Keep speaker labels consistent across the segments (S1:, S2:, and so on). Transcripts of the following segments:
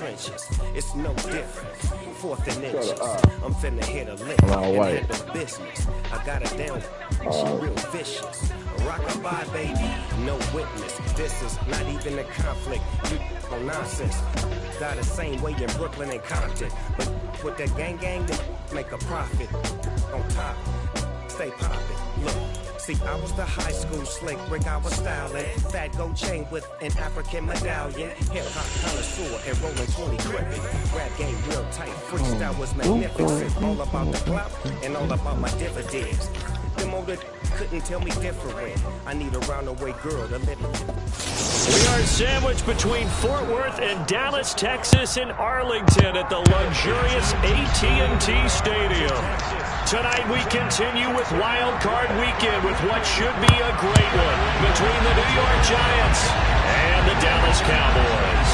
S1: trenches. It's no difference. Fourth and inches. I'm finna hit a lick and handle business. I got it down. She real vicious. Rockabye, baby. No witness. This is not even a conflict. You on nonsense. Got the same way in Brooklyn and Compton. But with that gang, they make a profit. On top, stay poppin'. Look. See, I was the high school slick Rick, I was styling. Fat gold chain with an African medallion. Hip-hop connoisseur and rolling 20 crippin'. Rap game real tight, freestyle was magnificent. All about the clout and all about my dividends. The motor couldn't tell me different. I need a roundaway girl to live with.
S2: We are sandwiched between Fort Worth and Dallas, Texas, and Arlington at the luxurious AT&T Stadium. Tonight we continue with Wild Card Weekend with what should be a great one between the New York Giants and the Dallas Cowboys.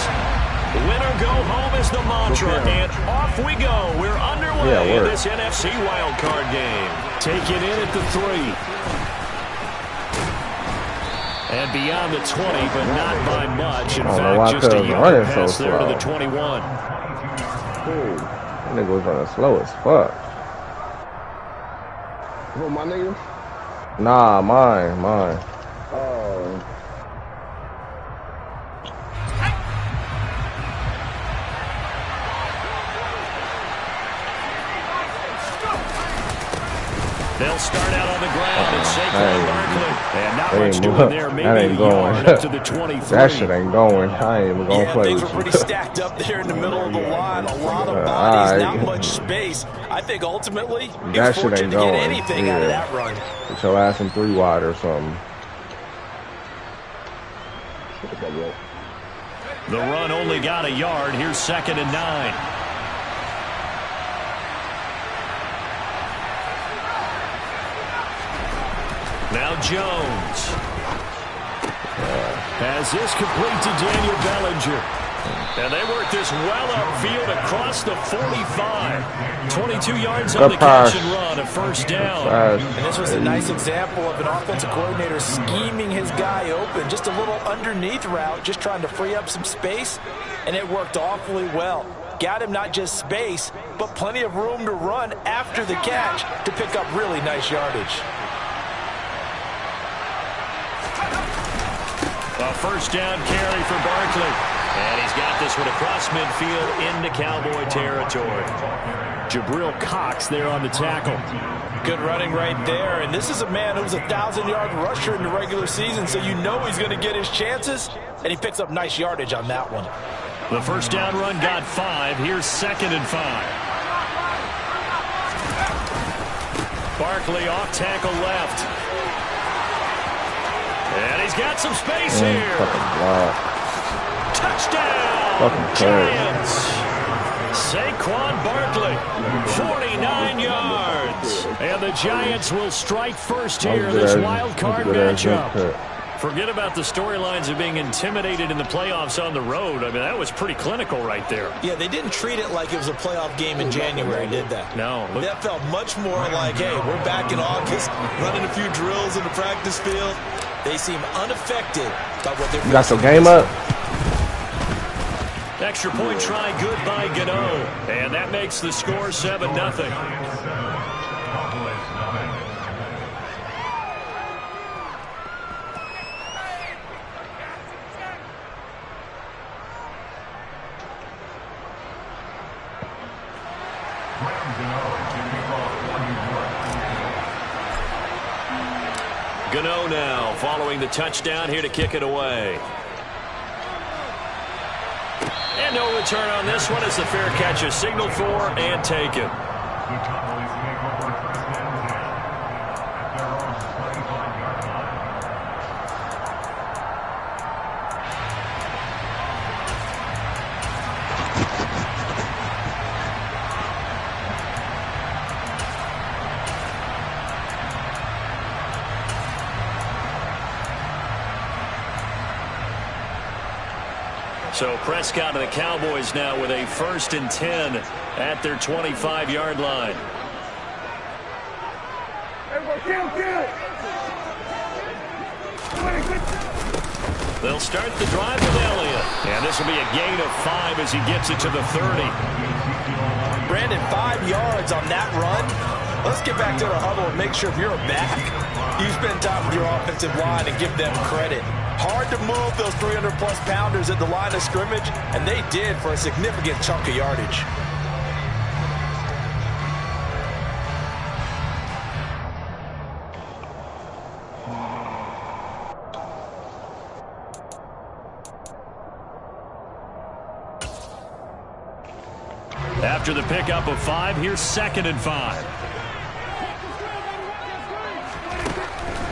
S2: Winner go home is the mantra, and off we go. We're underway in this NFC Wild Card game. Take it in at the 3. And beyond the 20, but not by much. In fact, just a yard pass there to the 21.
S3: That nigga was running slow as fuck.
S4: Who, my nigga?
S3: Nah, mine.
S4: Oh.
S2: They'll start out on the ground and Saquon Barkley. And not much doing there. Maybe
S3: that ain't going.
S2: Up to the 23.
S3: That shit ain't going. I ain't even going to play
S5: things
S3: with
S5: were pretty stacked up there in the middle of the line. A lot of bodies, not much space. I think ultimately he was fortunate to get anything out of that run.
S3: Put your ass in 3 wide or something.
S2: The run only got a yard. Here's 2nd and 9. Now Jones. As this complete to Daniel Bellinger. And they work this well upfield across the 45. 22 yards on the catch and run, a first down.
S5: And this was a nice example of an offensive coordinator scheming his guy open. Just a little underneath route, just trying to free up some space. And it worked awfully well. Got him not just space, but plenty of room to run after the catch to pick up really nice yardage.
S2: A first down carry for Barkley. And he's got this one across midfield into Cowboy territory. Jabril Cox there on the tackle.
S5: Good running right there. And this is a man who's a 1,000-yard rusher in the regular season, so you know he's going to get his chances. And he picks up nice yardage on that one.
S2: The first down run got 5. Here's 2nd and 5. Barkley off tackle left. And he's got some space here. Touchdown, Giants. Saquon Barkley, 49 yards. And the Giants will strike first here in this wild card matchup. Forget about the storylines of being intimidated in the playoffs on the road. I mean, that was pretty clinical right there.
S5: Yeah, they didn't treat it like it was a playoff game in January, did they?
S2: No.
S5: That felt much more like, hey, we're back in August, running a few drills in the practice field. They seem unaffected by what they're doing.
S3: You got some game up?
S2: Extra point try good by Gano. And that makes the score 7-0. Gano now following the touchdown here to kick it away. And no return on this one as the fair catch is signaled for and taken. So Prescott and the Cowboys now with a 1st and 10 at their 25-yard line. They'll start the drive with Elliott. And this will be a gain of 5 as he gets it to the 30.
S5: Brandon, 5 yards on that run. Let's get back to the huddle and make sure if you're a back, you spend time with your offensive line and give them credit. Hard to move those 300-plus pounders at the line of scrimmage, and they did for a significant chunk of yardage.
S2: After the pickup of 5, here's 2nd and 5.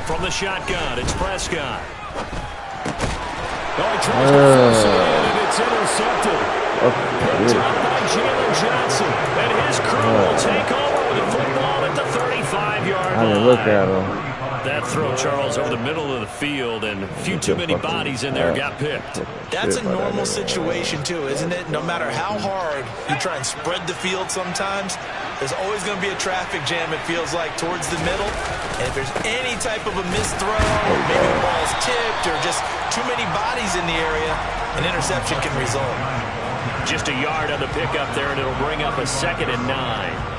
S2: From the shotgun, it's Prescott. Oh, he tries to force it in, and it's intercepted. Picked up by Jalen Johnson. And his crew will take over with the football at the 35-yard line.
S3: I didn't look at him.
S2: That throw, Charles, over the middle of the field, and a few too many bodies in there got picked.
S5: That's a normal situation, too, isn't it? No matter how hard you try and spread the field sometimes, there's always going to be a traffic jam, it feels like, towards the middle. And if there's any type of a missed throw, or maybe the ball's tipped, or just too many bodies in the area, an interception can result.
S2: Just a yard on the pickup there, and it'll bring up a 2nd and 9.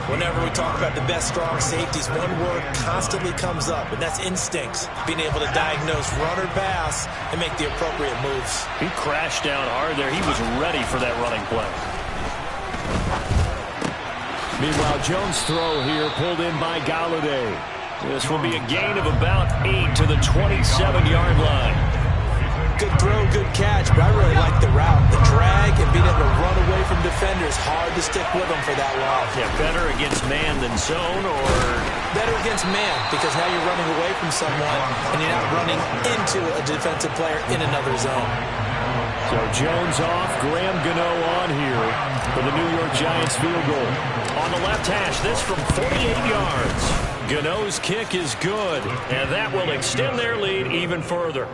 S5: Whenever we talk about the best strong safeties, one word constantly comes up, and that's instincts. Being able to diagnose run or pass and make the appropriate moves.
S2: He crashed down hard there. He was ready for that running play. Meanwhile, Jones' throw here pulled in by Galladay. This will be a gain of about 8 to the 27-yard line.
S5: Good throw, good catch, but I really like the route. The drag and being able to run away from defenders, hard to stick with them for that long.
S2: Yeah, better against man than zone, or?
S5: Better against man, because now you're running away from someone, and you're not running into a defensive player in another zone.
S2: So Jones off, Graham Gano on here for the New York Giants field goal. On the left hash, this from 48 yards. Gano's kick is good, and that will extend their lead even further.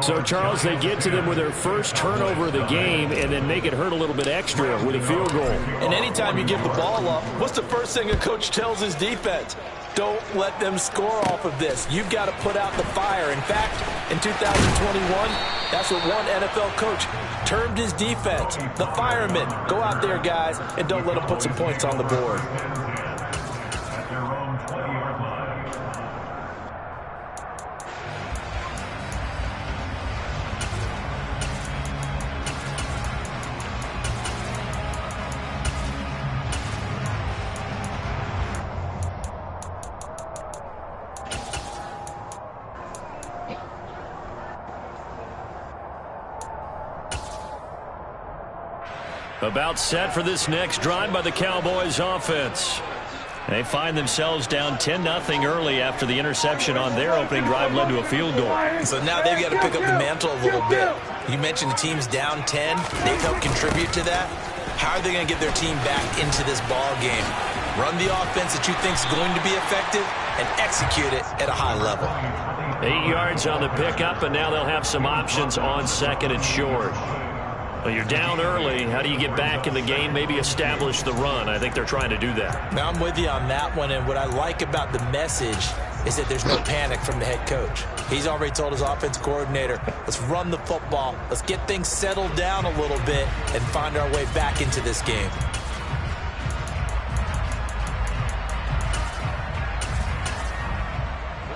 S2: So, Charles, they get to them with their first turnover of the game and then make it hurt a little bit extra with a field goal.
S5: And anytime you give the ball up, what's the first thing a coach tells his defense? Don't let them score off of this. You've got to put out the fire. In fact, in 2021, that's what one NFL coach termed his defense, the firemen. Go out there, guys, and don't let them put some points on the board.
S2: About set for this next drive by the Cowboys offense. They find themselves down 10-0 early after the interception on their opening drive led to a field goal.
S5: So now they've got to pick up the mantle a little bit. You mentioned the team's down 10. They've helped contribute to that. How are they going to get their team back into this ball game? Run the offense that you think is going to be effective and execute it at a high level.
S2: 8 yards on the pickup, and now they'll have some options on 2nd and short. Well, you're down early. How do you get back in the game, maybe establish the run? I think they're trying to do that.
S5: Now, I'm with you on that one, and what I like about the message is that there's no panic from the head coach. He's already told his offense coordinator, let's run the football, let's get things settled down a little bit and find our way back into this game.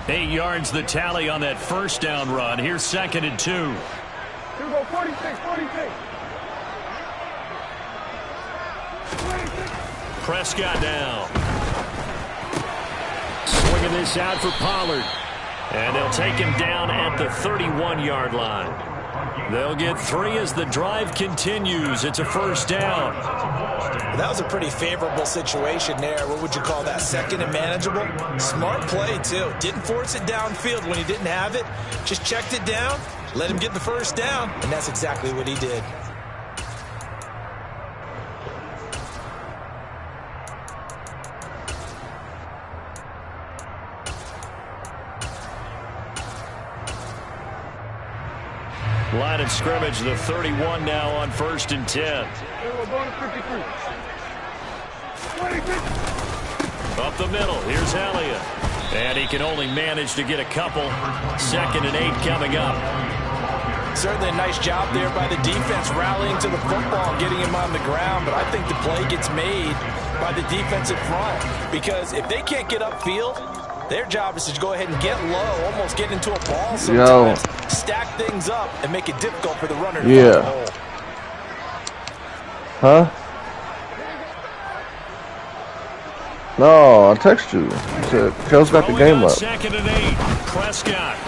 S2: Eight yards the tally on that first down run. Here's 2nd and 2.
S4: Here we go, 46.
S2: Prescott down. Swinging this out for Pollard. And they'll take him down at the 31-yard line. They'll get 3 as the drive continues. It's a first down.
S5: That was a pretty favorable situation there. What would you call that? 2nd and manageable? Smart play, too. Didn't force it downfield when he didn't have it. Just checked it down, let him get the first down, and that's exactly what he did.
S2: Line of scrimmage, the 31 now on 1st and 10. Up the middle, here's Elliott. And he can only manage to get a couple. 2nd and 8 coming up.
S5: certainly a nice job there by the defense rallying to the football and getting him on the ground, but I think the play gets made by the defensive front because if they can't get upfield, their job is to go ahead and get low, almost get into a ball sometimes, stack things up, and make it difficult for the runner to find the hole.
S3: Huh? No, I text you. I said, Kels got the game up.
S2: 2nd and 8. Prescott.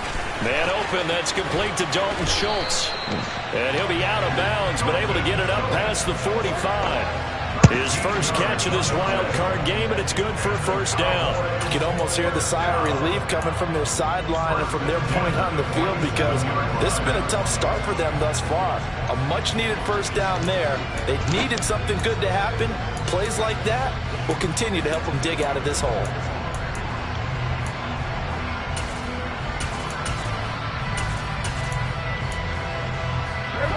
S2: Man open. That's complete to Dalton Schultz. And he'll be out of bounds, but able to get it up past the 45. His first catch of this wild card game, and it's good for a first down.
S5: You can almost hear the sigh of relief coming from their sideline and from their point on the field because this has been a tough start for them thus far. A much-needed first down there. They needed something good to happen. Plays like that will continue to help them dig out of this hole.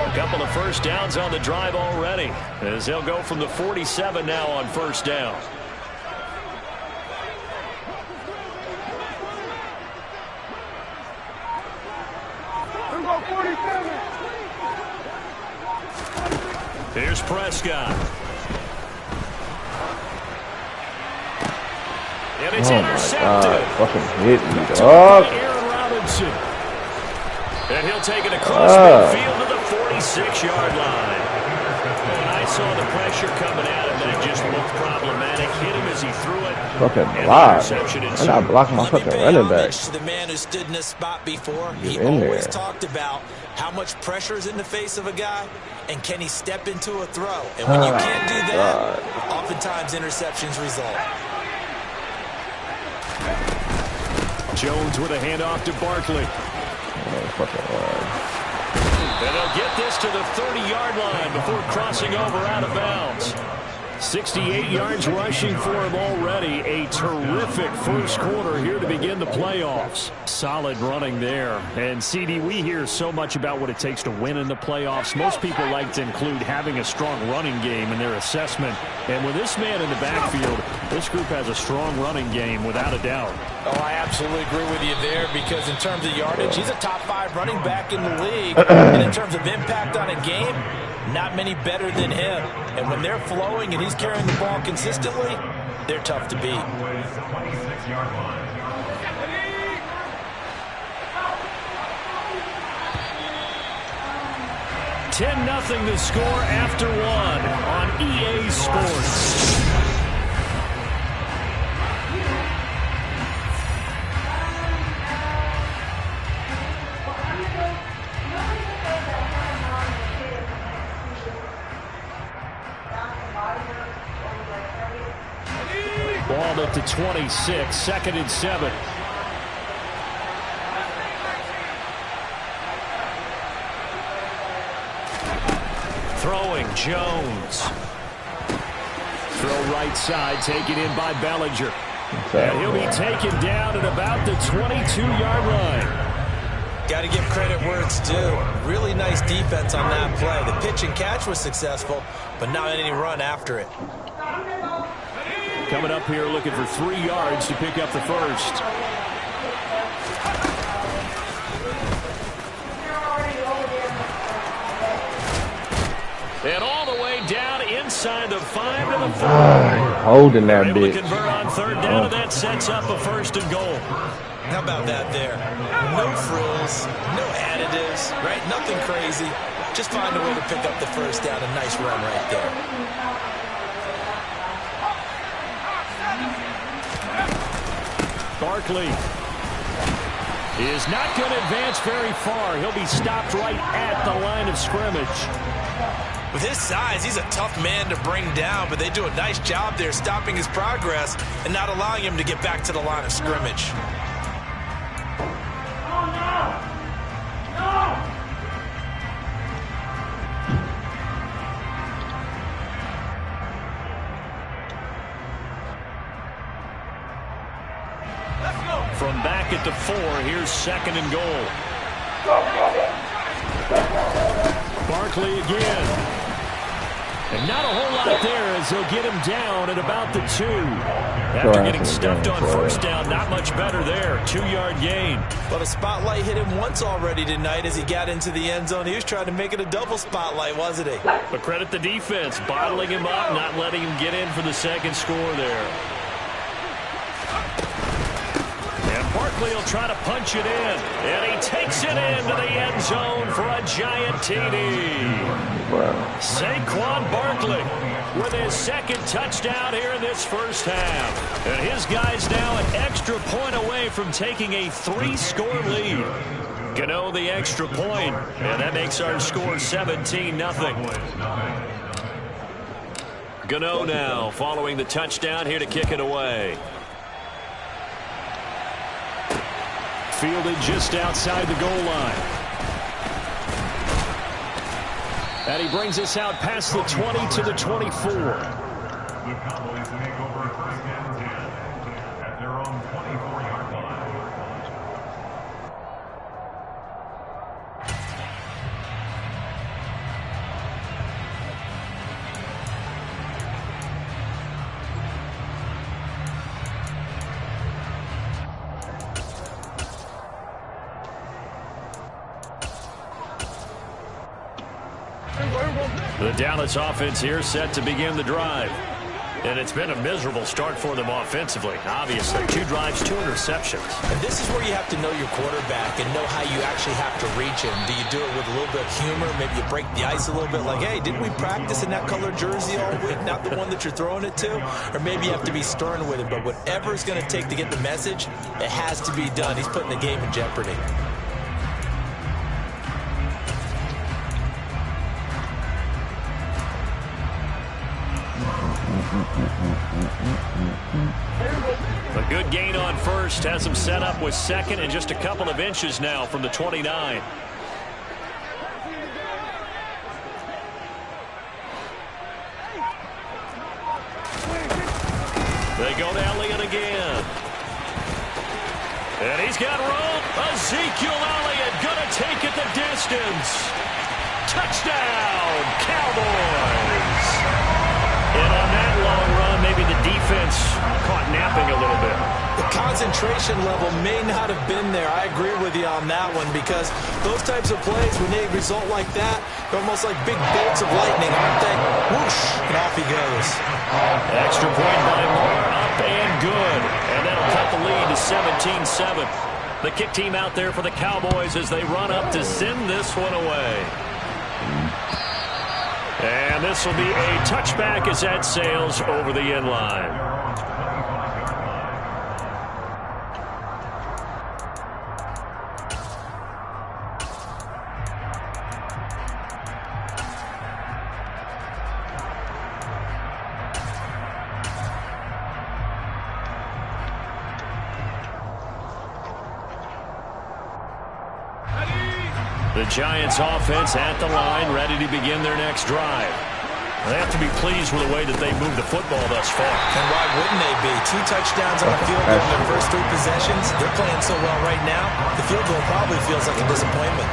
S2: A couple of first downs on the drive already, as they'll go from the 47 now on first down. Here's Prescott. And it's intercepted.
S3: Fucking hit me, dog.
S2: Aaron Robinson. And he'll take it across midfield to the 46-yard line. And I saw the pressure coming at him, and it just looked problematic. Hit him as he threw it.
S3: Fucking block. And I blocked my fucking running back.
S5: The man who stood in this spot before, he
S3: in
S5: always
S3: there.
S5: talked about how much pressure is in the face of a guy, and can he step into a throw? And when you can't do that, oftentimes interceptions result.
S2: Jones with a handoff to Barkley. And they'll get this to the 30-yard line before crossing over out of bounds. 68 yards rushing for him already. A terrific first quarter here to begin the playoffs. Solid running there. And, CD, we hear so much about what it takes to win in the playoffs. Most people like to include having a strong running game in their assessment. And with this man in the backfield, this group has a strong running game without a doubt.
S5: Oh, I absolutely agree with you there because in terms of yardage, he's a top 5 running back in the league. And in terms of impact on a game, not many better than him. And when they're flowing and he's carrying the ball consistently, they're tough to beat.
S2: 10-0 the score after 1 on EA Sports. Ball up to 26, 2nd and 7. Throwing Jones. Throw right side, taken in by Bellinger. And he'll be taken down at about the 22-yard line.
S5: Got to give credit where it's due. Really nice defense on that play. The pitch and catch was successful, but not any run after it.
S2: Coming up here looking for 3 yards to pick up the first. And all the way down inside the 5 to the 4.
S3: Holding that bitch.
S2: To convert on 3rd down, and that sets up a 1st and goal.
S5: How about that there? No frills, no additives, right? Nothing crazy. Just find a way to pick up the 1st down. A nice run right there.
S2: Barkley is not going to advance very far. He'll be stopped right at the line of scrimmage.
S5: With his size, he's a tough man to bring down, but they do a nice job there stopping his progress and not allowing him to get back to the line of scrimmage.
S2: From back at the 4, here's 2nd and goal. Barkley again. And not a whole lot there as they'll get him down at about the 2. After getting stuffed on first down, not much better there. 2-yard gain.
S5: But a spotlight hit him once already tonight as he got into the end zone. He was trying to make it a double spotlight, wasn't he?
S2: But credit the defense, bottling him up, not letting him get in for the second score there. And Barkley will try to punch it in. And he takes it into the end zone for a giant TD. Saquon Barkley with his second touchdown here in this first half. And his guy's now an extra point away from taking a 3-score lead. Gano the extra point, and that makes our score 17-0. Gano now following the touchdown here to kick it away. Fielded just outside the goal line. And he brings us out past the 20 to the 24.
S6: The Cowboys make over first and 10 at their own 24-yard line.
S2: The Dallas offense here set to begin the drive. And it's been a miserable start for them offensively. Obviously, 2 drives, 2 interceptions.
S5: And this is where you have to know your quarterback and know how you actually have to reach him. Do you do it with a little bit of humor? Maybe you break the ice a little bit like, hey, didn't we practice in that colored jersey all week? Not the one that you're throwing it to? Or maybe you have to be stern with him. But whatever it's going to take to get the message, it has to be done. He's putting the game in jeopardy.
S2: A good gain on first has him set up with second and just a couple of inches now from the 29. They go to Elliott again. And he's got room. Ezekiel Elliott going to take it the distance. Touchdown, Cowboys. And on that long run, maybe the defense caught napping a little bit.
S5: The concentration level may not have been there. I agree with you on that one because those types of plays, when they result like that, they're almost like big bolts of lightning, aren't they? Whoosh, and off he goes.
S2: Extra point by Moore, up and good. And that'll cut the lead to 17-7. The kick team out there for the Cowboys as they run up to send this one away. And this will be a touchback as that sails over the end line. The Giants offense at the line, ready to begin their next drive. They have to be pleased with the way that they moved the football thus far.
S5: And why wouldn't they be? 2 touchdowns on the field in their first 3 possessions. They're playing so well right now, the field goal probably feels like a disappointment.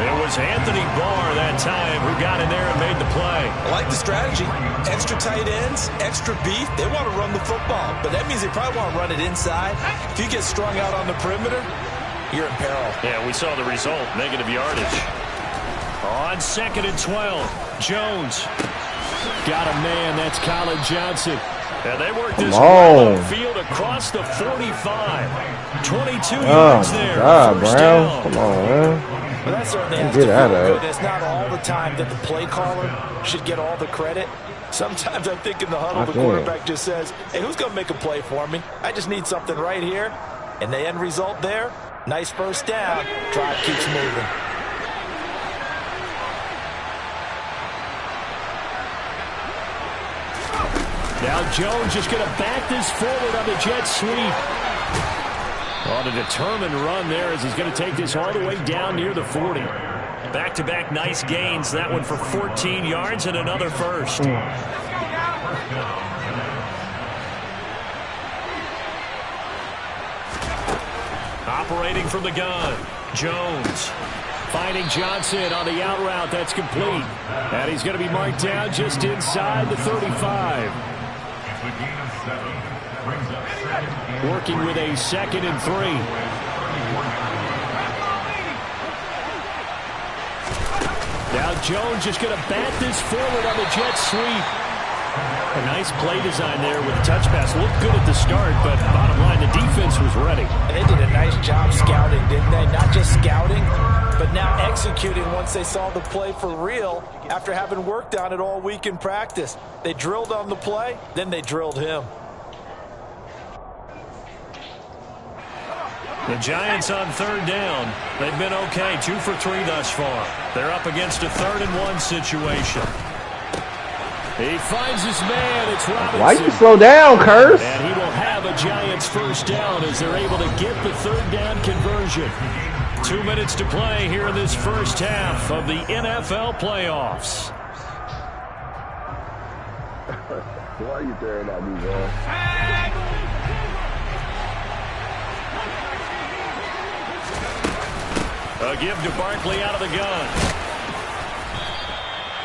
S2: It was Anthony Barr that time who got in there and made the play.
S5: I like the strategy. Extra tight ends, extra beef. They want to run the football, but that means they probably want to run it inside. If you get strung out on the perimeter, you're in peril.
S2: Yeah, we saw the result, negative yardage. On 2nd and 12, Jones. Got a man, that's Colin Johnson. And they worked this field across the 45. 22 yards there.
S3: First down. Come on, man.
S5: Well, that certainly has
S3: Get out of
S5: good. It's not all the time that the play caller should get all the credit. Sometimes I think in the huddle, the quarterback just says, hey, who's going to make a play for me? I just need something right here. And the end result there, nice first down. Drive keeps moving.
S2: Now Jones just going to back this forward on the jet sweep. On a determined run there as he's going to take this all the way down near the 40. Back-to-back nice gains. That one for 14 yards and another first. Operating from the gun, Jones. Finding Johnson on the out route. That's complete. And he's going to be marked down just inside the 35. Working with a 2nd and 3. Now Jones just going to bat this forward on the jet sweep. A nice play design there with a touch pass. Looked good at the start, but bottom line, the defense was ready.
S5: And they did a nice job scouting, didn't they? Not just scouting, but now executing once they saw the play for real after having worked on it all week in practice. They drilled on the play, then they drilled him.
S2: The Giants on 3rd down. They've been okay, 2 for 3 thus far. They're up against a 3rd and 1 situation. He finds his man. It's Robinson.
S3: Why you slow down, Curse?
S2: And he will have a Giants 1st down as they're able to get the 3rd down conversion. 2 minutes to play here in this first half of the NFL playoffs.
S4: Why are you staring at me, bro?
S2: A give to Barkley out of the gun.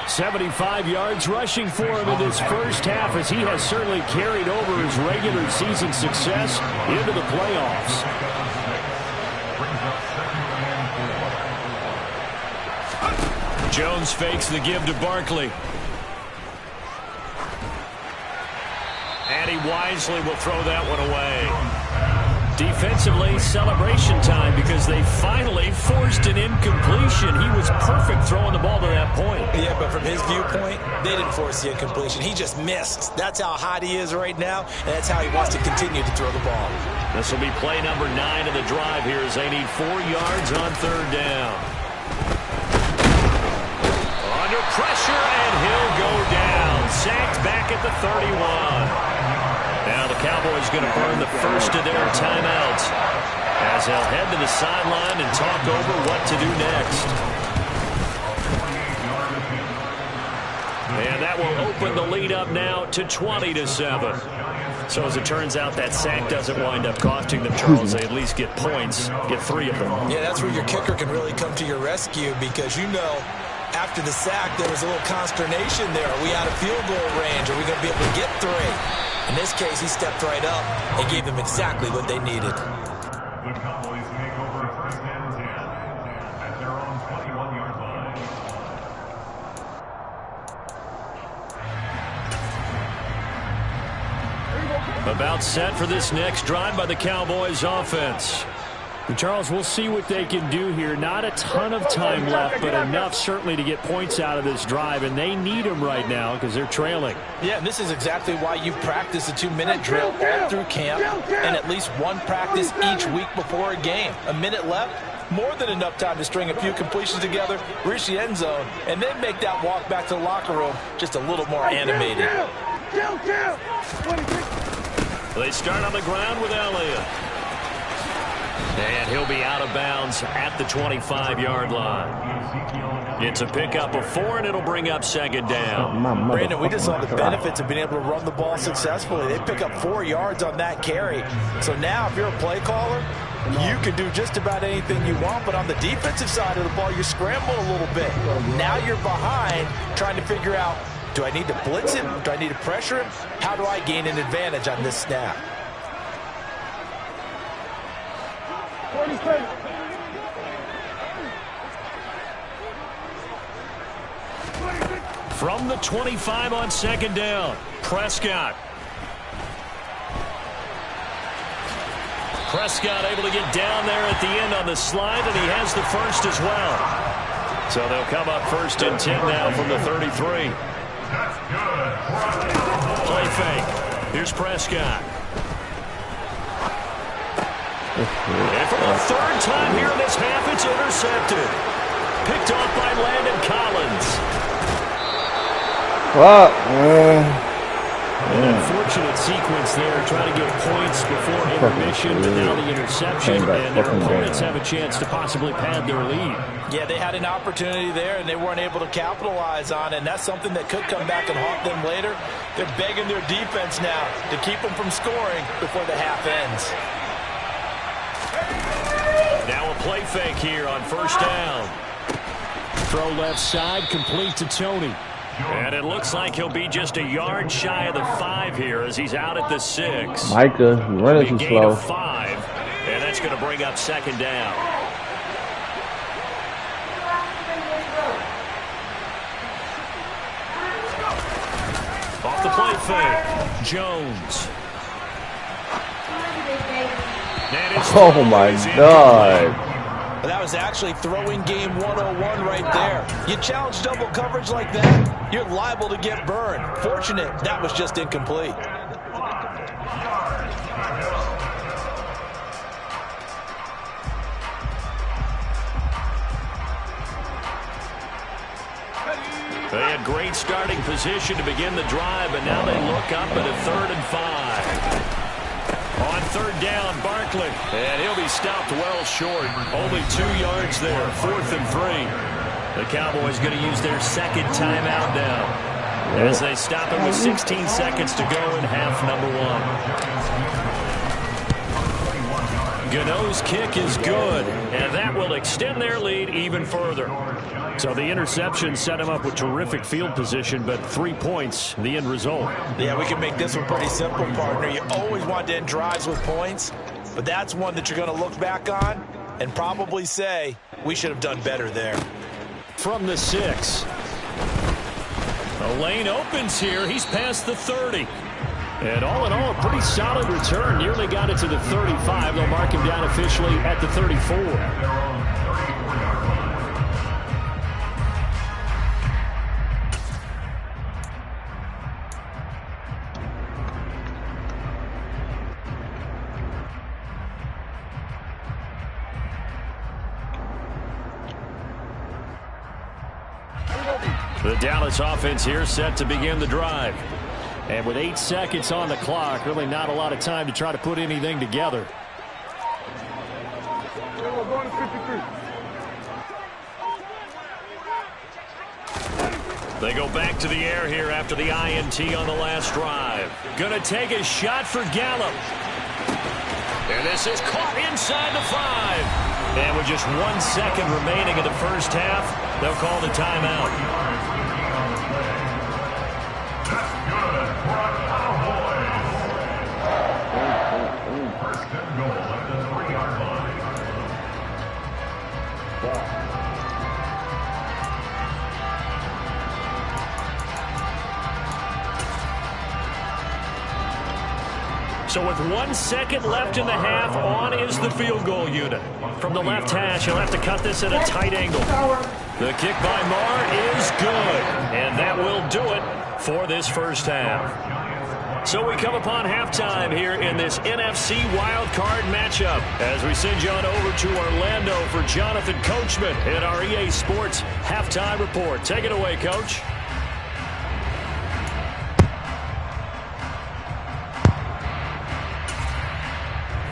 S2: 75 yards rushing for him in this first half as he has certainly carried over his regular season success into the playoffs. Jones fakes the give to Barkley. And he wisely will throw that one away. Defensively, celebration time because they finally forced an incompletion. He was perfect throwing the ball to that point.
S5: Yeah, but from his viewpoint, they didn't force the incompletion. He just missed. That's how hot he is right now, and that's how he wants to continue to throw the ball.
S2: This will be play number 9 of the drive here as they need 4 yards on 3rd down. Under pressure, and he'll go down. Sacked back at the 31. Now the Cowboys going to burn the first of their timeouts as they'll head to the sideline and talk over what to do next. And that will open the lead up now to 20-7. So as it turns out, that sack doesn't wind up costing them, Charles. They at least get points, get 3 of them.
S5: Yeah, that's where your kicker can really come to your rescue because, you know, after the sack, there was a little consternation there. Are we out of field goal range? Are we going to be able to get 3? In this case, he stepped right up and gave them exactly what they needed.
S6: The Cowboys make over 1st and 10 at their own 21-yard line.
S2: About set for this next drive by the Cowboys offense. And Charles, we'll see what they can do here. Not a ton of time left, but enough certainly to get points out of this drive, and they need them right now because they're trailing.
S5: Yeah, and this is exactly why you practice a 2-minute drill all through camp and at least one practice each week before a game. A minute left, more than enough time to string a few completions together, reach the end zone, and then make that walk back to the locker room just a little more animated.
S2: They start on the ground with Elliott. And he'll be out of bounds at the 25-yard line. It's a pickup of 4, and it'll bring up 2nd down.
S5: Brandon, we just saw the benefits of being able to run the ball successfully. They pick up 4 yards on that carry. So now if you're a play caller, you can do just about anything you want. But on the defensive side of the ball, you scramble a little bit. Now you're behind trying to figure out, do I need to blitz him? Do I need to pressure him? How do I gain an advantage on this snap?
S2: From the 25 on 2nd down, Prescott. Prescott able to get down there at the end on the slide, and he has the first as well. So they'll come up 1st and 10 now from the 33. Play fake. Here's Prescott. And for the 3rd time here in this half, it's intercepted. Picked off by Landon Collins. An unfortunate sequence there, trying to get points before intermission, but now the interception, and their opponents have a chance to possibly pad their lead.
S5: Yeah, they had an opportunity there, and they weren't able to capitalize on it, and that's something that could come back and haunt them later. They're begging their defense now to keep them from scoring before the half ends.
S2: Now a play fake here on 1st down. Throw left side, complete to Tony. And it looks like he'll be just a yard shy of the 5 here as he's out at the 6.
S3: Micah, you running too slow.
S2: Of 5, and that's going to bring up 2nd down. Off the play fake, Jones.
S3: Oh my God.
S5: That was actually throwing game 101 right there. You challenge double coverage like that, you're liable to get burned. Fortunate that was just incomplete.
S2: They had great starting position to begin the drive, but now they look up at a 3rd and 5. On 3rd down, Barkley. And he'll be stopped well short. Only 2 yards there, 4th and 3. The Cowboys going to use their 2nd timeout now as they stop it with 16 seconds to go in half number 1. Gano's kick is good, and that will extend their lead even further. So the interception set him up with terrific field position, but 3 points, the end result.
S5: Yeah, we can make this one pretty simple, partner. You always want to end drives with points, but that's one that you're going to look back on and probably say, we should have done better there.
S2: From the 6. The lane opens here. He's past the 30. And all in all, a pretty solid return. Nearly got it to the 35. They'll mark him down officially at the 34. The Dallas offense here set to begin the drive. And with 8 seconds on the clock, really not a lot of time to try to put anything together. They go back to the air here after the INT on the last drive. Gonna take a shot for Gallup. And this is caught inside the 5. And with just 1 second remaining in the first half, they'll call the timeout. So with 1 second left in the half, on is the field goal unit. From the left hash, he'll have to cut this at a tight angle. The kick by Marr is good, and that will do it for this first half. So we come upon halftime here in this NFC wildcard matchup as we send you on over to Orlando for Jonathan Coachman in our EA Sports halftime report. Take it away, Coach.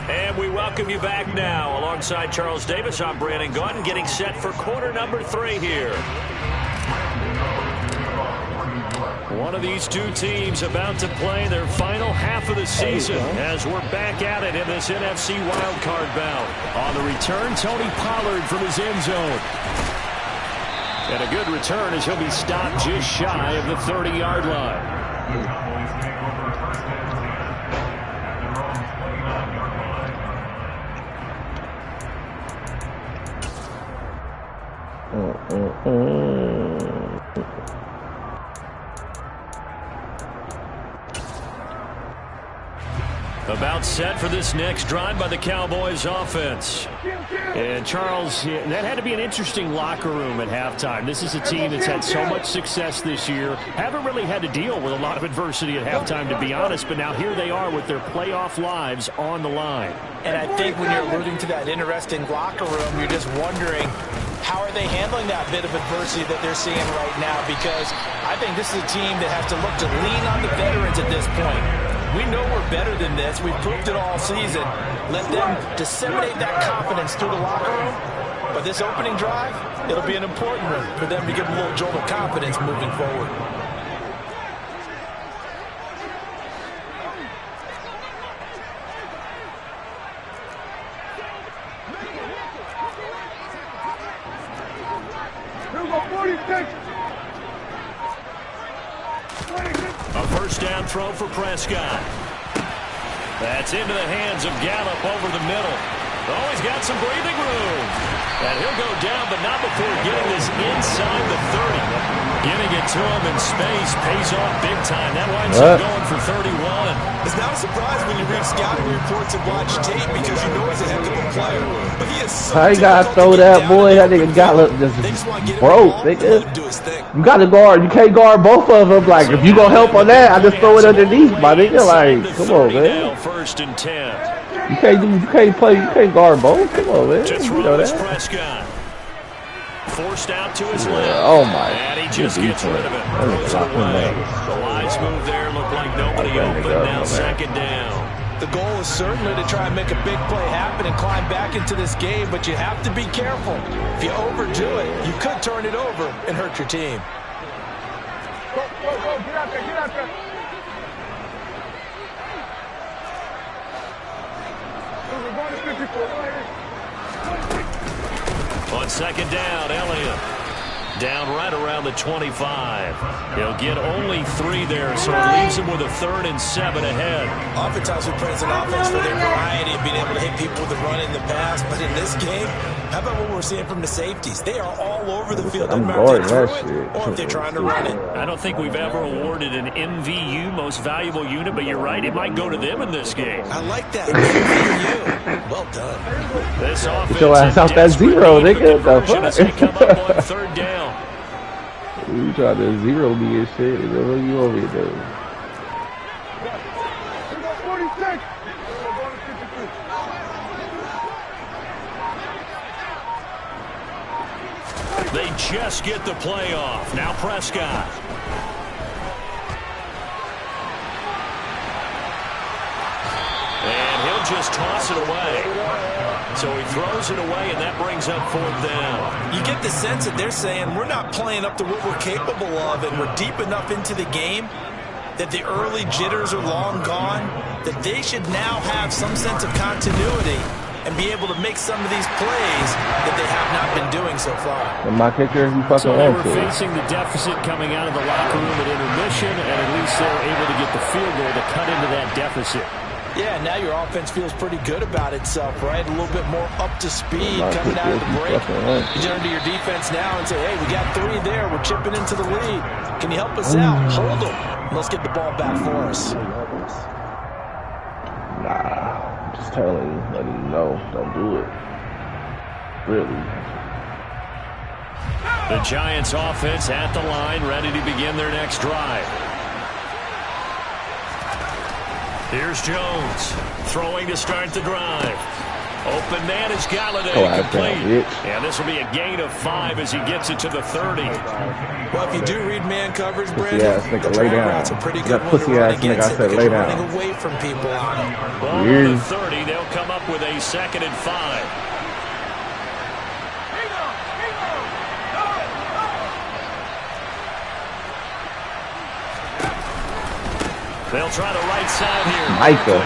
S2: And we welcome you back now. Alongside Charles Davis, I'm Brandon Gunn, getting set for quarter number 3 here. One of these two teams about to play their final half of the season as we're back at it in this NFC wildcard bout. On the return, Tony Pollard from his end zone. And a good return as he'll be stopped just shy of the 30-yard line. About set for this next drive by the Cowboys offense. And Charles, that had to be an interesting locker room at halftime. This is a team that's had so much success this year. Haven't really had to deal with a lot of adversity at halftime, to be honest, but now here they are with their playoff lives on the line.
S5: And I think when you're alluding to that interesting locker room, you're just wondering, how are they handling that bit of adversity that they're seeing right now? Because I think this is a team that has to look to lean on the veterans at this point. We know we're better than this. We've proved it all season. Let them disseminate that confidence through the locker room. But this opening drive, it'll be an important one for them to give them a little jolt of confidence moving forward.
S2: First down throw for Prescott. That's into the hands of Gallup over the middle. Oh, he's got some breathing room. And he'll go down, but not before getting this inside the 30. Getting it to him in space pays off big time. That winds up going for 31.
S5: It's not a surprise when you read scouting reports and watch tape because you know he's a heck of a player. But he is so
S3: I gotta throw that boy. That nigga Gallup just broke, nigga. You gotta guard. You can't guard both of them. Like, if you gonna help on that, I just throw it underneath, my nigga. Like, come on, man.
S2: First and 10.
S3: You can't guard both. Come on, man.
S2: To throw is Prescott. Forced out to his left.
S3: Oh my!
S2: And he just gets rid of it. Throws it away. The lines move there. Look like nobody open. Now second down.
S5: The goal is certainly to try and make a big play happen and climb back into this game, but you have to be careful. If you overdo it, you could turn it over and hurt your team.
S4: Go, get out there.
S2: On second down, Elliott down right around the 25. He'll get only 3 there, so it leaves him with a 3rd and 7 ahead.
S5: Oftentimes we praise an offense for their variety of being able to hit people with the run in the pass, but in this game, how about what we're seeing from the safeties? They are all over the field.
S3: I'm guarding that shit.
S5: Or if they're trying to run it.
S2: I don't think we've ever awarded an MVU, most valuable unit, but you're right, it might go to them in this game.
S5: I like that. MVU. Well done.
S2: This offense
S3: get your ass out that zero, nigga.
S2: As they come up on 3rd down.
S3: You try to zero me and shit. What you over here doing?
S2: They just get the play off. Now Prescott. And he'll just toss it away. So he throws it away, and that brings up 4th down.
S5: You get the sense that they're saying we're not playing up to what we're capable of, and we're deep enough into the game that the early jitters are long gone, that they should now have some sense of continuity and be able to make some of these plays that they have not been doing so far.
S3: And my kicker, you fucking
S2: so they were facing the deficit coming out of the locker room at intermission, and at least they were able to get the field goal to cut into that deficit.
S5: Yeah, now your offense feels pretty good about itself, right? A little bit more up to speed coming out of the break. You turn to your defense now and say, hey, we got 3 there. We're chipping into the lead. Can you help us out? Hold them. Let's get the ball back for us.
S3: Nah, I'm just telling you, letting you know, don't do it. Really.
S2: The Giants offense at the line, ready to begin their next drive. Here's Jones, throwing to start the drive. Open man is Galladay, complete. And this will be a gain of 5 as he gets it to the 30.
S5: Well, if you do read man coverage, Brandon,
S3: the
S5: drag routes are pretty good when to run against it because you're running away from people on it.
S2: Ball on the 30, they'll come up with a 2nd and 5. They'll try the right side here.
S3: Micah.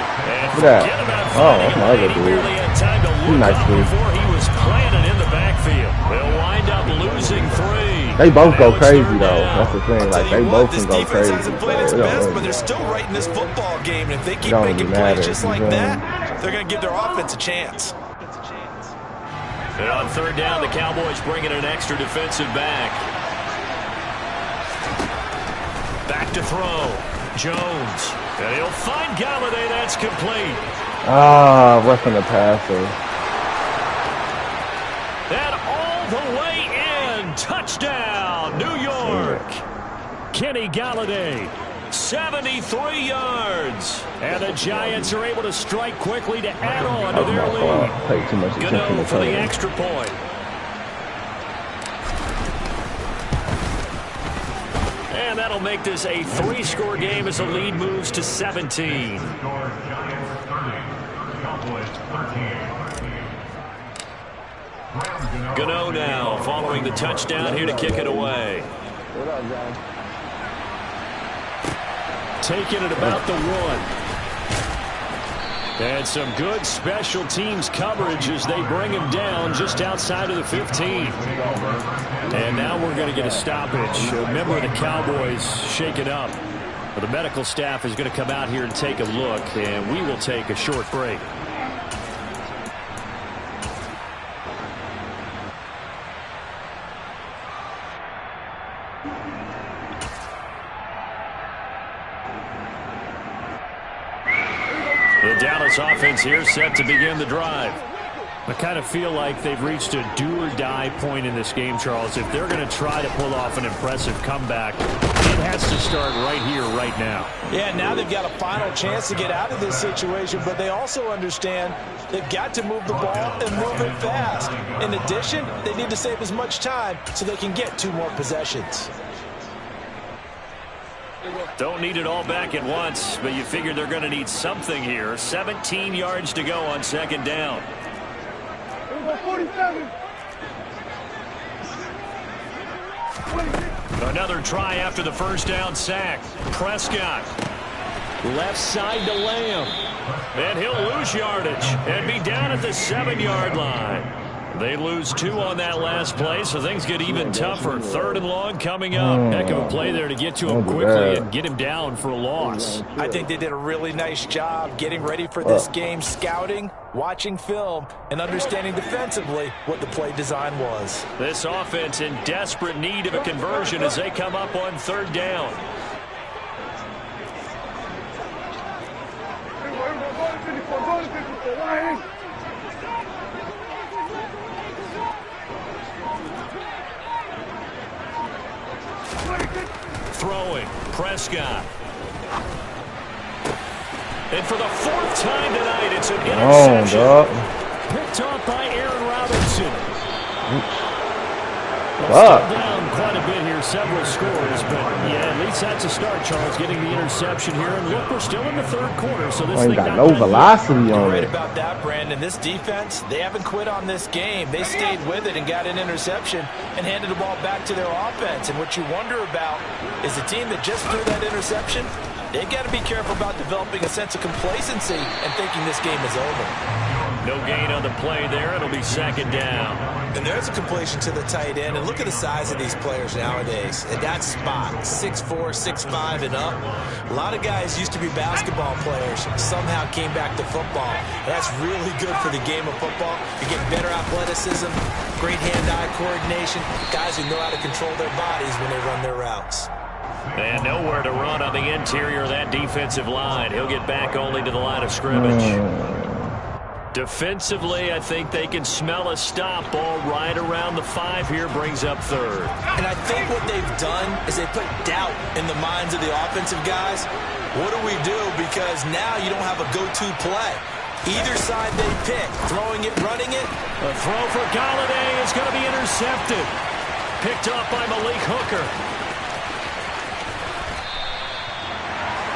S3: Look at that. Oh, that's my other dude. He's nice, dude.
S2: Before he was planted in the backfield. They'll wind up losing 3.
S3: They both go crazy, though. That's the thing. Like, they both can go crazy.
S5: This defense hasn't played its best, but they're still right in this football game. And if they keep making plays just like that, they're going to give their offense a chance.
S2: And on 3rd down, the Cowboys bringing an extra defensive back. Back to throw. Jones. And he'll find Galladay. That's complete.
S3: Roughing the passer.
S2: And all the way in. Touchdown, New York. Kenny Galladay, 73 yards. And the Giants are able to strike quickly to add on to their lead. Gano for the extra point. And that'll make this a 3-score game as the lead moves to 17. Gano now following the touchdown here to kick it away. Taking it about the 1. And some good special teams coverage as they bring him down just outside of the 15. And now we're going to get a stoppage. A member of the Cowboys shaken up. Well, the medical staff is going to come out here and take a look, and we will take a short break. The Dallas offense here set to begin the drive. I kind of feel like they've reached a do-or-die point in this game, Charles. If they're going to try to pull off an impressive comeback, it has to start right here, right now.
S5: Yeah, now they've got a final chance to get out of this situation, but they also understand they've got to move the ball and move it fast. In addition, they need to save as much time so they can get 2 more possessions.
S2: Don't need it all back at once, but you figure they're going to need something here. 17 yards to go on second down.
S4: 47.
S2: Another try after the first down sack. Prescott. Left side to Lamb. And he'll lose yardage and be down at the 7-yard line. They lose 2 on that last play, so things get even tougher. 3rd and long coming up. Heck of a play there to get to him quickly and get him down for a loss.
S5: I think they did a really nice job getting ready for this game, scouting, watching film, and understanding defensively what the play design was.
S2: This offense in desperate need of a conversion as they come up on 3rd down. Throwing, Prescott. And for the 4th time tonight, it's an interception. Picked off by Aaron Robinson. Down quite a bit here, several scores, but yeah, at least that's a start, Charles, getting the interception here. And look, we're still in the 3rd quarter, so this thing
S3: got no velocity on it.
S5: Right about that, Brandon. This defense, they haven't quit on this game. They stayed with it and got an interception and handed the ball back to their offense. And what you wonder about is the team that just threw that interception, they've got to be careful about developing a sense of complacency and thinking this game is over.
S2: No gain on the play there. It'll be 2nd down.
S7: And there's a completion to the tight end. And look at the size of these players nowadays. At that spot, 6'4", 6'5", and up. A lot of guys used to be basketball players, somehow came back to football. And that's really good for the game of football. You get better athleticism, great hand-eye coordination, guys who know how to control their bodies when they run their routes.
S2: And nowhere to run on the interior of that defensive line. He'll get back only to the line of scrimmage. Defensively, I think they can smell a stop. Ball right around the 5 here, brings up 3rd.
S7: And I think what they've done is they put doubt in the minds of the offensive guys. What do we do? Because now you don't have a go-to play. Either side they pick, throwing it, running it.
S2: A throw for Galladay is going to be intercepted. Picked off by Malik Hooker.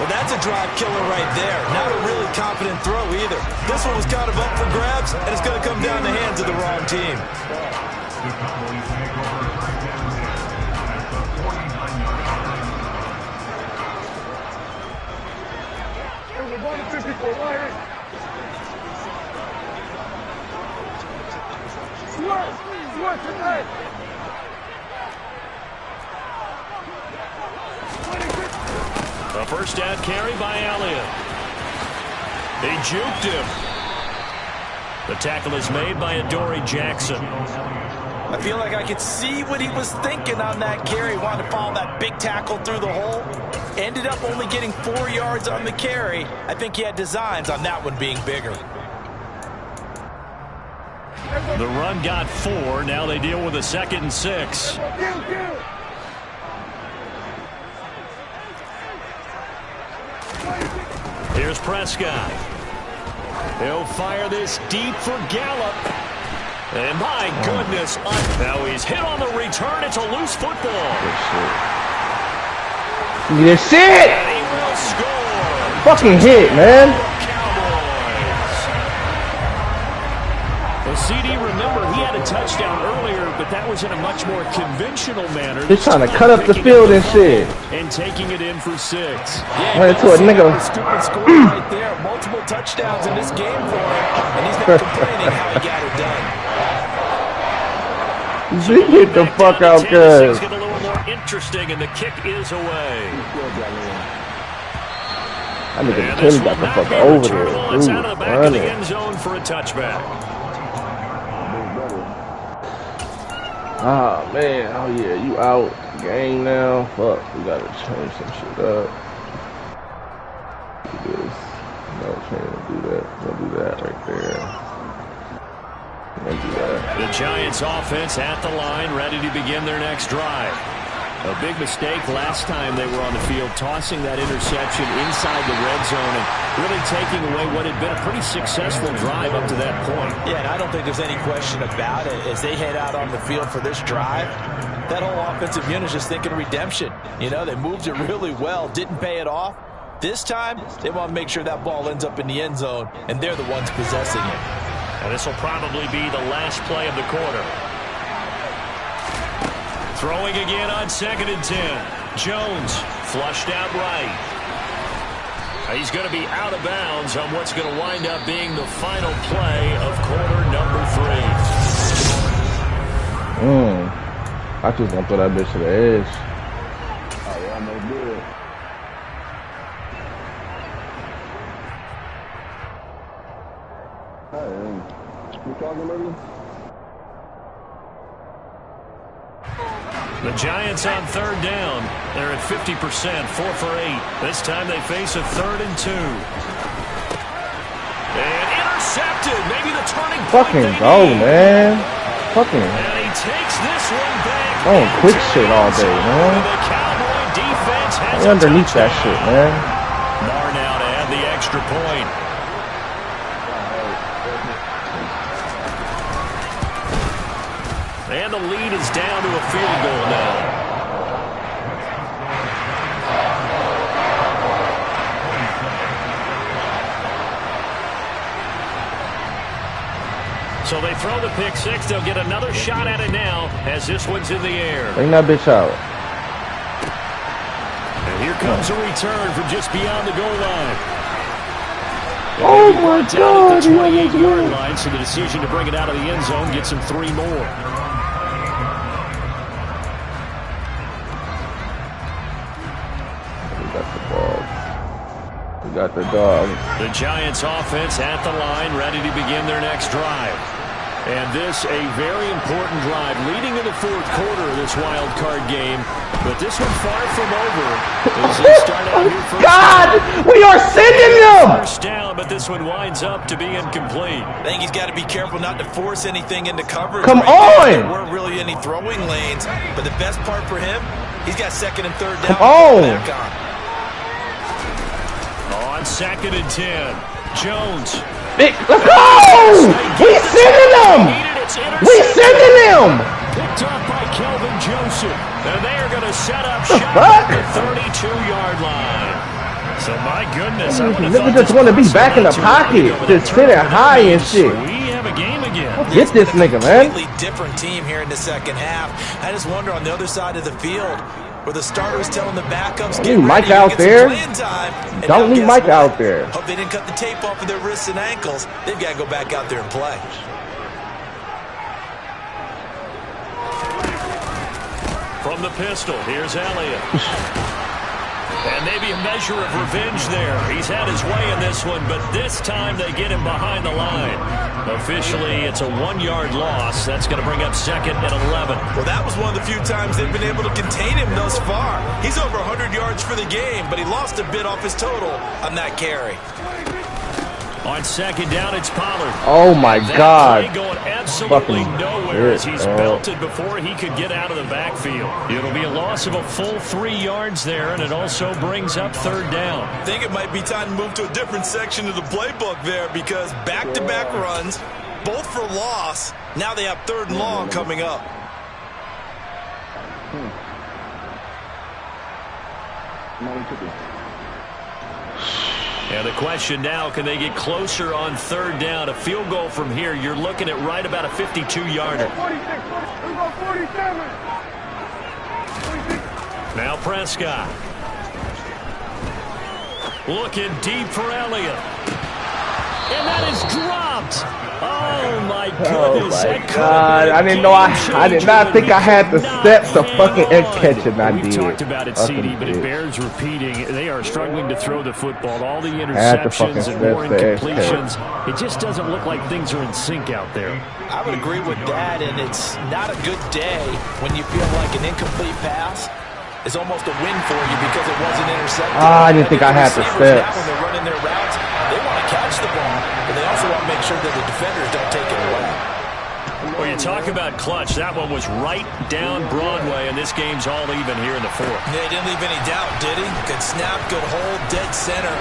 S7: Well, that's a drive killer right there. Not a really confident throw either. This one was kind of up for grabs, and it's going to come down the hands of the wrong team.
S2: A first down carry by Elliott. He juked him. The tackle is made by Adoree Jackson.
S5: I feel like I could see what he was thinking on that carry. Wanted to follow that big tackle through the hole. Ended up only getting 4 yards on the carry. I think he had designs on that one being bigger.
S2: The run got 4. Now they deal with a 2nd and 6. Here's Prescott. He'll fire this deep for Gallup. And my goodness, now he's hit on the return. It's a loose football.
S3: Good shit.
S2: And he will score.
S3: Fucking hit, man.
S2: Well, CD, remember, he had a touchdown earlier, but that was in a much more conventional manner.
S3: He's trying to cut up the field and shit.
S2: And taking it in for 6.
S5: Yeah,
S3: right to a nigga.
S5: Stupid score right there. Multiple touchdowns in this game for him, and he's not complaining how he got it done.
S3: He hit the fuck out, guys.
S2: Get a little more interesting, and the kick is away.
S3: I nigga Killa got the fuck over there.
S2: It's out of the back of the end zone for a touchback.
S3: Ah, man. Oh, yeah. You out. Game now. Fuck. We gotta change some shit up. Do this. No, change. Do that. We'll do that right there. We'll do that.
S2: The Giants offense at the line, ready to begin their next drive. A big mistake last time they were on the field, tossing that interception inside the red zone and really taking away what had been a pretty successful drive up to that point.
S5: Yeah, and I don't think there's any question about it. As they head out on the field for this drive, that whole offensive unit is just thinking redemption. You know, they moved it really well, didn't pay it off. This time, they want to make sure that ball ends up in the end zone, and they're the ones possessing it.
S2: And this will probably be the last play of the quarter. Throwing again on 2nd and 10. Jones flushed out right. He's going to be out of bounds on what's going to wind up being the final play of quarter number 3.
S3: I just want to throw that bitch to the edge.
S4: Oh, yeah, almost did. Hey, you talking, baby?
S2: The Giants on 3rd down. They're at 50%, 4 for 8. This time they face a 3rd and 2. And intercepted. Maybe the turning point.
S3: Fucking go, man. Fucking.
S2: And he takes this one back.
S3: Oh, quick shit all day, man.
S2: The Cowboy defense has
S3: underneath that shit, man.
S2: Barr now to add the extra point. And the lead is down to a field goal now. So they throw the pick six. They'll get another shot at it now as this one's in the air.
S3: Bring that bitch out.
S2: And here comes a return from just beyond the goal line.
S3: Oh my God!
S2: The 28-yard line, so the decision to bring it out of the end zone gets him 3 more.
S3: Got the dog.
S2: The Giants offense at the line, ready to begin their next drive. And this a very important drive leading in the 4th quarter of this wild card game. But this one far from over. As they start out here first
S3: God! We are sending them!
S2: First down, but this one winds up to be incomplete.
S5: I think he's got to be careful not to force anything into coverage.
S3: Come on!
S5: There weren't really any throwing lanes. But the best part for him, he's got 2nd and 3rd down.
S3: Come on!
S5: Back on.
S2: On 2nd and 10, Jones.
S3: Let's go! We sending them! We sending them!
S2: Picked up by Kelvin Joseph. And they are going to set up shop at the 32-yard line. So, my goodness.
S3: Niggas just want to be back in the pocket. Just sitting high and shit.
S2: We have a game again.
S3: Get this nigga, man.
S5: Completely different team here in the second half. I just wonder on the other side of the field, where the starters telling the backups,
S3: get Mike out there. Don't leave Mike out there.
S5: Hope they didn't cut the tape off of their wrists and ankles. They've got to go back out there and play.
S2: From the pistol, here's Elliott. And maybe a measure of revenge there. He's had his way in this one, but this time they get him behind the line. Officially, it's a 1-yard loss. That's going to bring up 2nd and 11.
S5: Well, that was one of the few times they've been able to contain him thus far. He's over 100 yards for the game, but he lost a bit off his total on that carry.
S2: On 2nd down, it's Pollard.
S3: Oh, my God.
S2: Play going absolutely
S3: Fucking
S2: nowhere as he's belted before he could get out of the backfield. It'll be a loss of a full 3 yards there, and it also brings up 3rd down.
S5: I think it might be time to move to a different section of the playbook there because back-to-back runs, both for loss. Now they have 3rd and long coming up.
S2: And the question now, can they get closer on 3rd down? A field goal from here, you're looking at right about a 52-yarder. Now Prescott. Looking deep for Elliott. And that is dropped. Oh, my goodness.
S3: Oh, my God. I didn't know I did not think I had the steps to fucking catch it. I did.
S2: We've talked about it, CD, but it bears repeating. They are struggling to throw the football. All the interceptions and more incompletions. It just doesn't look like things are in sync out there.
S5: I would agree with that, and it's not a good day when you feel like an incomplete pass is almost a win for you because it wasn't intercepted.
S3: I didn't think I had the steps.
S5: When they're running their routes, they want to catch the ball, but they also want to make sure that the defenders don't take it away.
S2: Well, you talk about clutch. That one was right down Broadway, and this game's all even here in the fourth.
S7: Yeah, he didn't leave any doubt, did he? Good snap, good hold, dead center.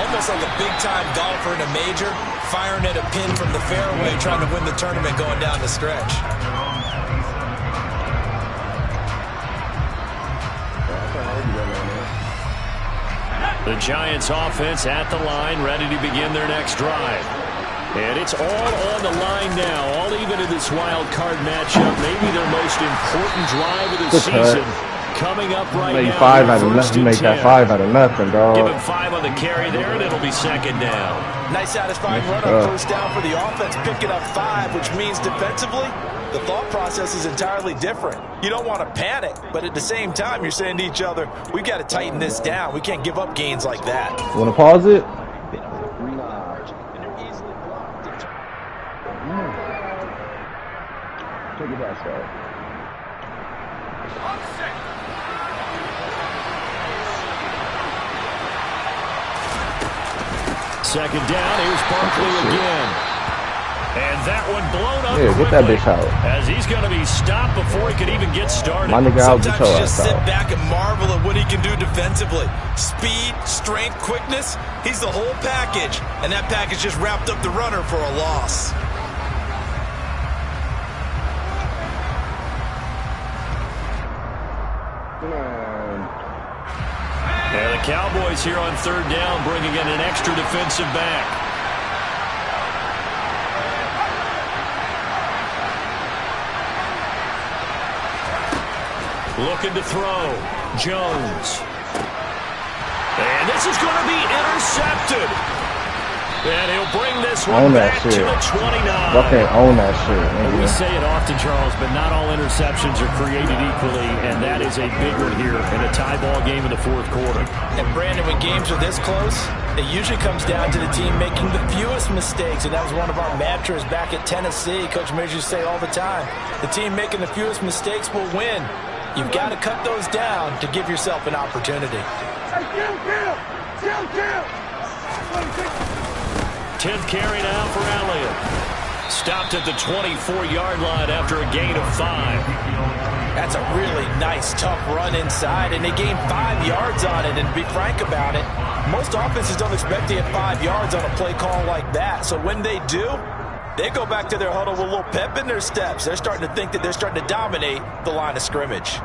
S7: Almost like a big-time golfer in a major, firing at a pin from the fairway, trying to win the tournament going down the stretch.
S2: The Giants offense at the line, ready to begin their next drive. And it's all on the line now, all even in this wild card matchup. Maybe their most important drive of the season coming up right now.
S3: Make that 5 out of nothing, dog.
S2: Give him 5 on the carry there, and it'll be second down.
S5: Nice satisfying run on first down for the offense, picking up 5, which means defensively, the thought process is entirely different. You don't want to panic, but at the same time, you're saying to each other, we've got to tighten this down. We can't give up gains like that.
S3: Want to pause it?
S4: Take it back, sir.
S2: Second down, here's Barkley again. And that one blown up
S3: get that bitch out.
S2: As he's going to be stopped before he could even get started.
S3: My nigga out the
S7: Sometimes you just sit back and marvel at what he can do defensively. Speed, strength, quickness, he's the whole package. And that package just wrapped up the runner for a loss.
S2: Yeah, the Cowboys here on third down bringing in an extra defensive back. Looking to throw. Jones. And this is going to be intercepted. And he'll bring this one back to the 29.
S3: Okay, own that shit.
S2: We say it often, Charles, but not all interceptions are created equally, and that is a big one here in a tie ball game in the fourth quarter.
S5: And Brandon, when games are this close, it usually comes down to the team making the fewest mistakes, and that was one of our mantras back at Tennessee. Coach Mears used to say all the time, the team making the fewest mistakes will win. You've got to cut those down to give yourself an opportunity.
S2: 10th carry now for Elliott. Stopped at the 24-yard line after a gain of 5.
S5: That's a really nice, tough run inside, and they gained 5 yards on it. And to be frank about it, most offenses don't expect to get 5 yards on a play call like that. So when they do, they go back to their huddle with a little pep in their steps. They're starting to think that they're starting to dominate the line of scrimmage.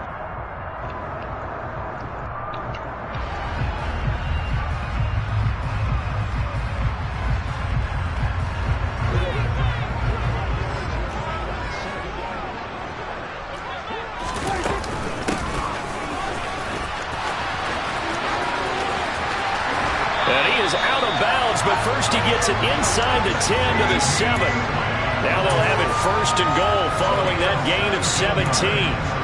S2: But first he gets it inside the 10 to the 7. Now they'll have it first and goal following that gain of 17.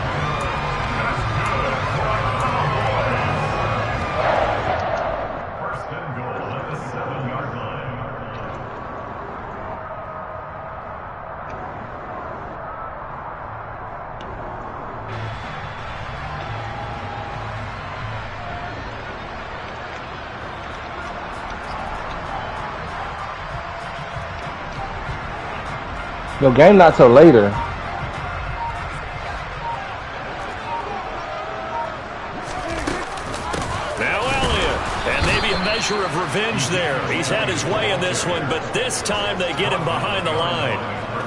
S3: Yo, game not till later.
S2: Now Elliott, and maybe a measure of revenge there. He's had his way in this one, but this time they get him behind the line.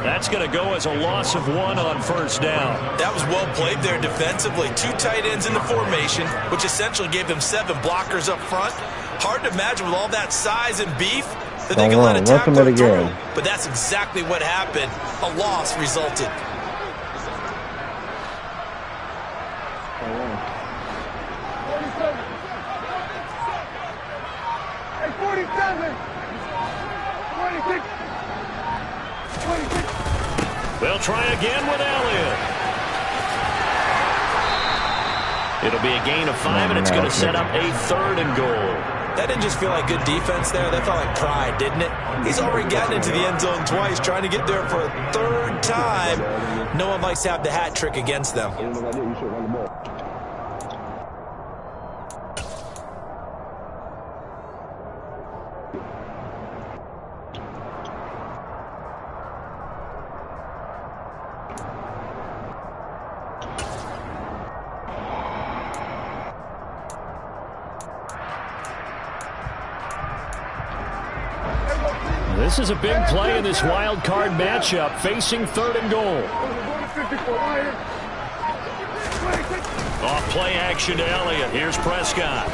S2: That's going to go as a loss of 1 on first down.
S7: That was well played there defensively. 2 tight ends in the formation, which essentially gave them 7 blockers up front. Hard to imagine with all that size and beef that they can let a tackle through. But that's exactly what happened. A loss resulted.
S2: They'll try again with Elliott. It'll be a gain of 5, and it's going to set up a 3rd and goal.
S7: That didn't just feel like good defense there. That felt like pride, didn't it? He's already gotten into the end zone twice, trying to get there for a 3rd time. No one likes to have the hat trick against them.
S2: This is a big play in this wild card matchup, facing 3rd and goal. Off play action to Elliott. Here's Prescott.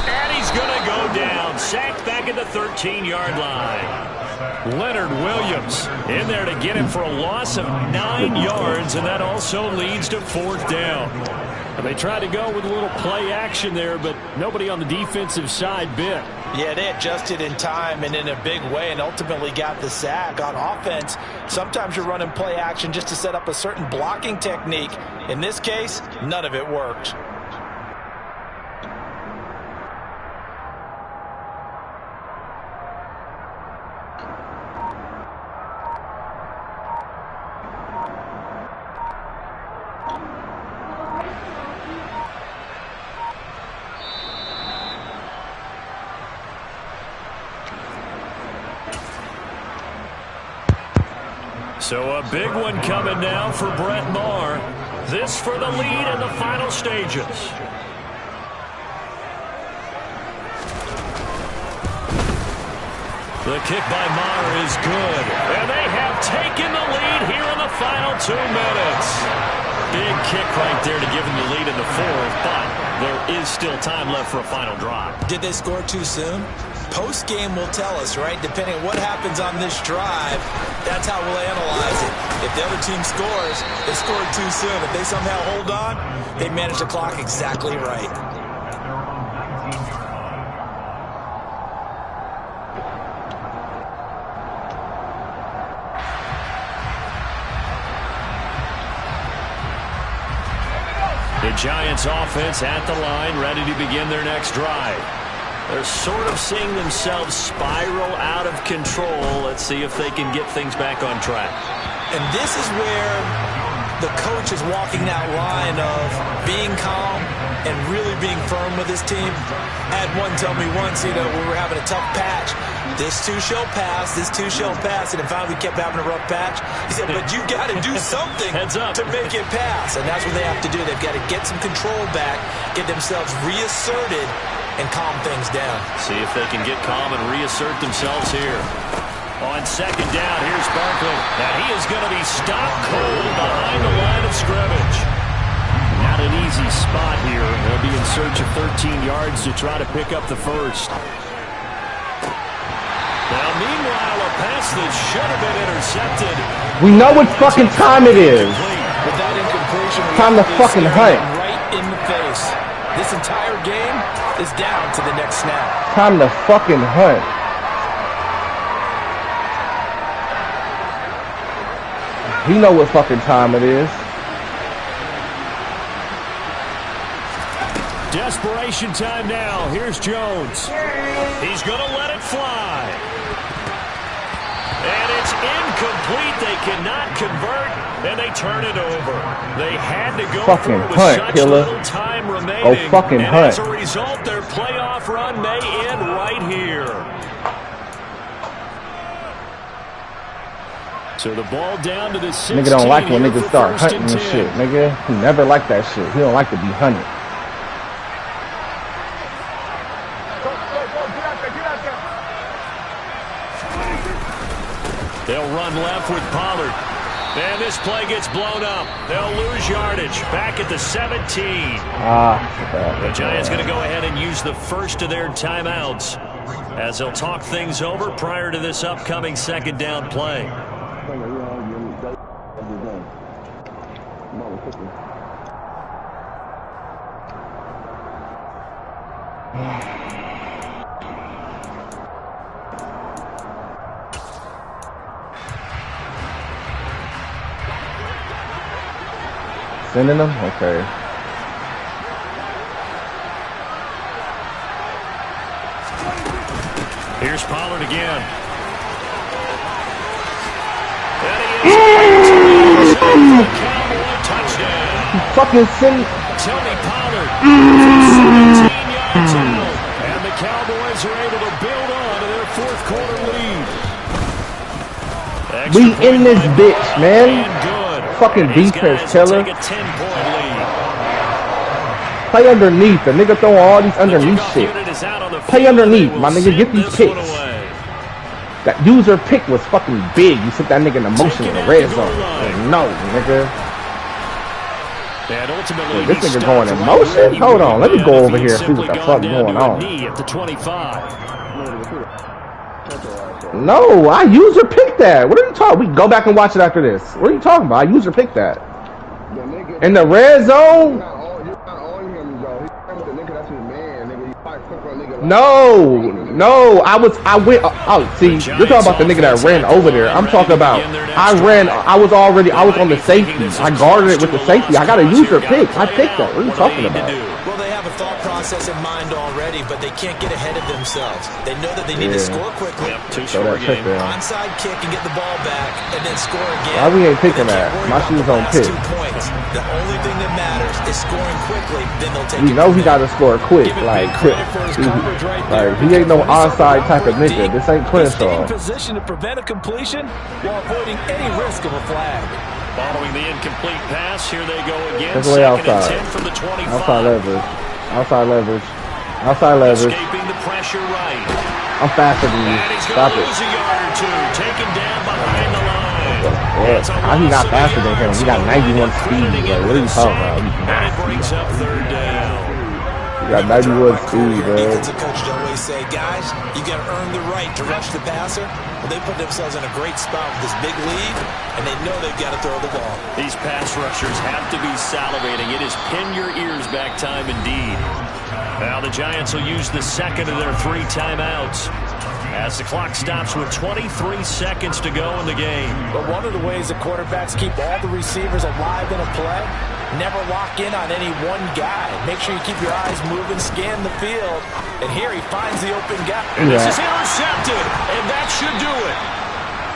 S2: And he's going to go down. Sacked back at the 13-yard line. Leonard Williams in there to get him for a loss of 9 yards, and that also leads to 4th down. And they tried to go with a little play action there, but nobody on the defensive side bit.
S5: Yeah, they adjusted in time and in a big way and ultimately got the sack. On offense, sometimes you're running play action just to set up a certain blocking technique. In this case, none of it worked.
S2: So a big one coming now for Brett Maher. This for the lead in the final stages. The kick by Maher is good. And they have taken the lead here in the final 2 minutes. Big kick right there to give them the lead in the 4th, but there is still time left for a final drive.
S7: Did they score too soon? Post-game will tell us, right? Depending on what happens on this drive, that's how we'll analyze it. If the other team scores, they scored too soon. If they somehow hold on, they manage the clock exactly right.
S2: The Giants offense at the line, ready to begin their next drive. They're sort of seeing themselves spiral out of control. Let's see if they can get things back on track.
S7: And this is where the coach is walking that line of being calm and really being firm with his team. I had one tell me once, we were having a tough patch. This too shall pass, this too shall pass. And then finally we kept having a rough patch. He said, but you got to do something to make it pass. And that's what they have to do. They've got to get some control back, get themselves reasserted, and calm things down.
S2: See if they can get calm and reassert themselves here. On 2nd down, here's Barkley. Now he is going to be stopped cold behind the line of scrimmage. Not an easy spot here. They'll be in search of 13 yards to try to pick up the 1st. Now, meanwhile, a pass that should have been intercepted.
S3: We know what fucking time it is.
S5: With that incompletion,
S3: Time to fucking hunt.
S5: right in the face. This entire game is down to the next snap.
S3: Time to fucking hunt. You know what fucking time it is.
S2: Desperation time now. Here's Jones. He's going to let it fly. And it's incomplete. They cannot convert, and they turn it over. They had to go
S3: fucking
S2: for it with
S3: hunt,
S2: such
S3: Killa.
S2: little time remaining.
S3: Oh, fucking
S2: and
S3: hunt.
S2: as a result, their playoff run may end right here. So the ball down to the 16.
S3: Nigga don't like when niggas start
S2: 1st
S3: hunting
S2: and
S3: and
S2: 10.
S3: shit, nigga. He never liked that shit. He don't like to be hunted.
S2: They'll run left with Pollard. And this play gets blown up. They'll lose yardage. Back at the 17. The Giants going to go ahead and use the first of their timeouts as they'll talk things over prior to this upcoming 2nd down play.
S3: Sending them? Okay.
S2: Here's Pollard again. Touchdown.
S3: Fucking send.
S2: Tony Pollard. 17 yards out. And the Cowboys are able to build on to their fourth quarter lead.
S3: We in this bitch, man. Fucking defense, Killa. Play underneath. The nigga throwing all these underneath shit. Play underneath, my nigga. Get these picks. That user pick was fucking big. You put that nigga in the motion in the red zone. No, nigga. Wait, this nigga going in motion? Hold on. Let me go over here and see what the fuck going on. No, I user picked that. What are you talking? We can go back and watch it after this. What are you talking about? I user picked that. In the red zone? No, I went. Oh, see, you're talking about the nigga that ran over there. I'm talking about. I was on the safety. I guarded it with the safety. I got a user pick. I picked that. What are you talking about?
S7: Well, they have a thought process in mind already, but they can't get ahead of themselves. They know that they need to score quickly. Onside kick and get the ball back, and then score again.
S3: Why we ain't picking that? My shoes on pick.
S7: The only thing that matters is scoring quickly. Then they'll take.
S3: You know he got to score quick. Like he ain't no onside type of nigga. This ain't Crenshaw.
S5: Position to prevent a completion while avoiding any risk of a flag.
S2: Following the incomplete pass, here they go again.
S3: That's the way outside.
S2: From the 25.
S3: Outside leverage. Outside leverage. Outside leverage.
S2: Escaping the pressure right.
S3: I'm faster than you. Stop it.
S2: Lose a yard or two. Taken down behind the line.
S3: How he not faster than him? He got 91 speed. Like, what are you talking about? He's
S2: And it brings up third down.
S3: He got 91 speed, bro.
S7: Defensive coaches always say, guys, you got to earn the right to rush the passer. Well, they put themselves in a great spot with this big lead, and they know they've got to throw the ball.
S2: These pass rushers have to be salivating. It is pin your ears back time indeed. Now the Giants will use the second of their 3 timeouts as the clock stops with 23 seconds to go in the game.
S5: But one of the ways the quarterbacks keep all the receivers alive in a play, never lock in on any one guy. Make sure you keep your eyes moving, scan the field. And here he finds the open guy.
S2: And this is intercepted, and that should do it.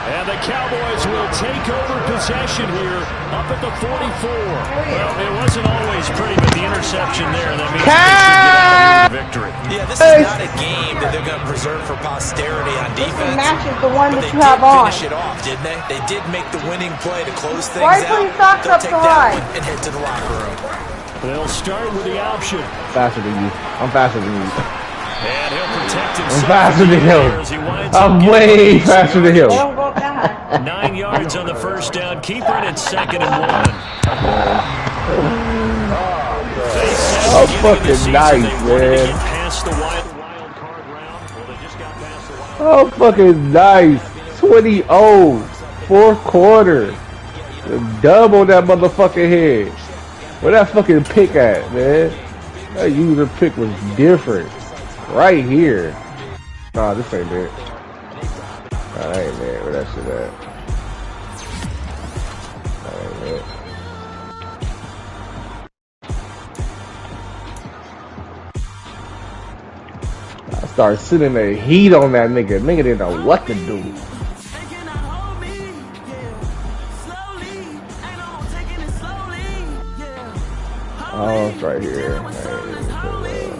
S2: And the Cowboys will take over possession here up at the 44. Well, it wasn't always pretty, but the interception there, that means they should get the victory.
S7: Yeah, this is not a game that they're going to preserve for posterity on defense.
S8: Matches the one
S7: but
S8: that
S7: they
S8: you have on.
S7: finish it off, didn't they? They did make the winning play to close things
S8: Why
S7: out.
S8: put your socks
S7: They'll
S8: up
S7: take
S8: so
S7: that
S8: high?
S7: one and head to the locker room.
S2: They'll start with the option.
S3: Faster than you. I'm faster than you.
S2: And he'll protect himself.
S3: I'm faster than him. I'm way faster than him.
S8: They don't go down.
S2: 9 yards on the first down. Keeper it at 2nd and 1.
S3: Oh, fucking nice, man. Oh, fucking nice. 20-0. Fourth quarter. Double that motherfucking head. Where that fucking pick at, man? That user pick was different. Right here. Nah, this ain't it. Nah, that ain't it. Where that shit at? That ain't it. I started sitting the heat on that nigga. Nigga didn't know what to do. Oh, it's right here.